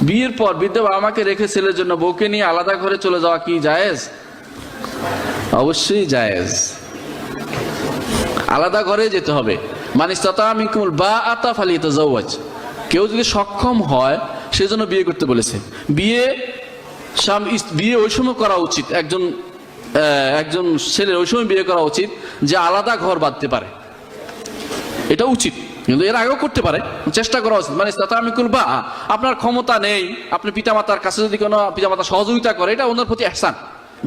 বিয়ের পর বৃদ্ধ বাবা মাকে রেখে ছেলের জন্য বউকে নিয়ে আলাদা ঘরে চলে যাওয়া কি জায়েজ? অবশ্যই জায়েজ। আলাদা ঘরে যেতে হবে। মান ইসতাতা মিনকুমুল বাআতা ফালিয়াতাজাওয়াজ। কেউ যদি সক্ষম হয় সেজন্য বিয়ে করতে বলেছে। বিয়ে ওই সময় করা উচিত, একজন ছেলের ওই সময় বিয়ে করা উচিত যে আলাদা ঘর বাঁধতে পারে, এটা উচিত। কিন্তু এর আগেও করতে পারে, চেষ্টা করা উচিত। মানে আপনার ক্ষমতা নেই, আপনি পিতামাতার কাছে যদি কোনো পিতামাতা সহযোগিতা করে, এটা ওনার প্রতি ইহসান,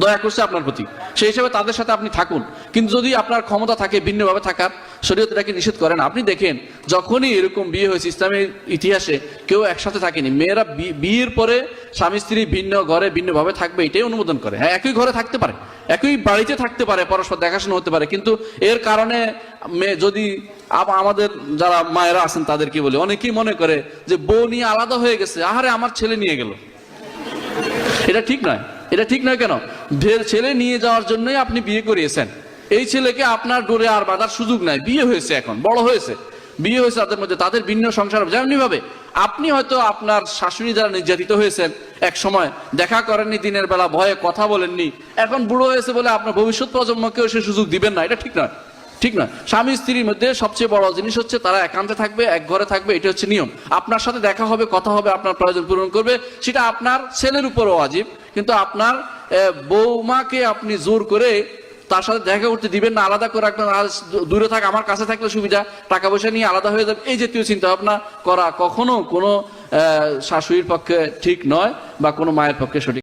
দয়া করছে আপনার প্রতি, সেই হিসাবে তাদের সাথে আপনি থাকুন। কিন্তু যদি আপনার ক্ষমতা থাকে ভিন্নভাবে থাকার, শরীয়ত এটাকে নিষেধ করে না। আপনি দেখেন যখনই এরকম বিয়ে হয়েছে ইসলামের ইতিহাসে কেউ একসাথে থাকেনি। মেয়েরা বিয়ের পরে স্বামী স্ত্রী ভিন্ন ঘরে ভিন্নভাবে থাকবে এটাই অনুমোদন করে। হ্যাঁ, একই ঘরে থাকতে পারে, একই বাড়িতে থাকতে পারে, পরস্পর দেখাশোনা হতে পারে, কিন্তু এর কারণে যদি আমাদের যারা মায়েরা আছেন তাদেরকে বলে, অনেকেই মনে করে যে বউ নিয়ে আলাদা হয়ে গেছে, আহারে আমার ছেলে নিয়ে গেল। এটা ঠিক নয়, এটা ঠিক নয়। কেন? ছেলে নিয়ে যাওয়ার জন্যই আপনি বিয়ে করিয়েছেন। এই ছেলেকে আপনার ডোরে আর বাঁধার সুযোগ নাই। বিয়ে হয়েছে, এখন বড় হয়েছে, বিয়ে হয়েছে তাদের মধ্যে, তাদের ভিন্ন সংসার। যেমনি ভাবে আপনি হয়তো আপনার শাশুড়ি দ্বারা নির্যাতিত হয়েছেন, এক সময় দেখা করেননি, দিনের বেলা ভয়ে কথা বলেননি, এখন বুড়ো হয়েছে বলে আপনার ভবিষ্যৎ প্রজন্মকেও সে সুযোগ দিবেন না, এটা ঠিক নয়, ঠিক নয়। স্বামী স্ত্রীর মধ্যে সবচেয়ে বড় জিনিস হচ্ছে তারা একান্তে থাকবে, এক ঘরে থাকবে, এটা হচ্ছে নিয়ম। আপনার সাথে দেখা হবে, কথা হবে, আপনার প্রয়োজন পূরণ করবে, সেটা আপনার ছেলের উপরও ওয়াজিব। কিন্তু আপনার বৌমাকে আপনি জোর করে তার সাথে দেখা করতে দিবেন না, আলাদা করে রাখবেন, দূরে থাক, আমার কাছে থাকলে সুবিধা, টাকা পয়সা নিয়ে আলাদা হয়ে যাবে, এই জাতীয় চিন্তা ভাবনা করা কখনো কোনো শাশুড়ির পক্ষে ঠিক নয় বা কোনো মায়ের পক্ষে সঠিক।